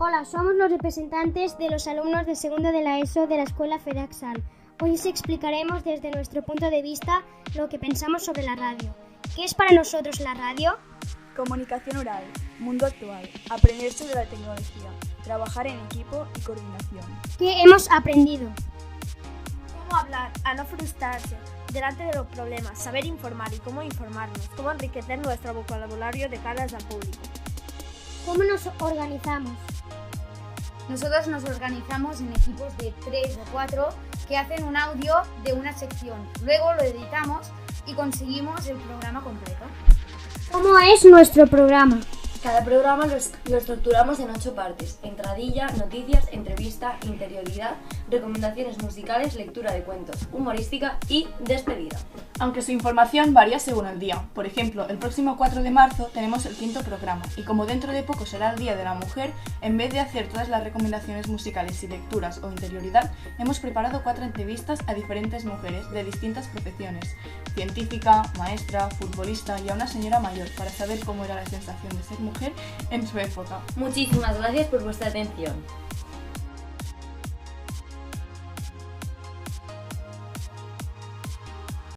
Hola, somos los representantes de los alumnos de segundo de la ESO de la Escuela FEDAXAL. Hoy os explicaremos desde nuestro punto de vista lo que pensamos sobre la radio. ¿Qué es para nosotros la radio? Comunicación oral, mundo actual, aprender sobre la tecnología, trabajar en equipo y coordinación. ¿Qué hemos aprendido? Cómo hablar, a no frustrarse delante de los problemas, saber informar y cómo informarnos, cómo enriquecer nuestro vocabulario de cara al público. ¿Cómo nos organizamos? Nosotros nos organizamos en equipos de 3 o 4 que hacen un audio de una sección. Luego lo editamos y conseguimos el programa completo. ¿Cómo es nuestro programa? Cada programa lo estructuramos en 8 partes: entradilla, noticias, entrevista, interioridad, recomendaciones musicales, lectura de cuentos, humorística y despedida. Aunque su información varía según el día. Por ejemplo, el próximo 4 de marzo tenemos el 5º programa y como dentro de poco será el Día de la Mujer, en vez de hacer todas las recomendaciones musicales y lecturas o interioridad, hemos preparado 4 entrevistas a diferentes mujeres de distintas profesiones: científica, maestra, futbolista y a una señora mayor, para saber cómo era la sensación de ser mujer en su época. Muchísimas gracias por vuestra atención.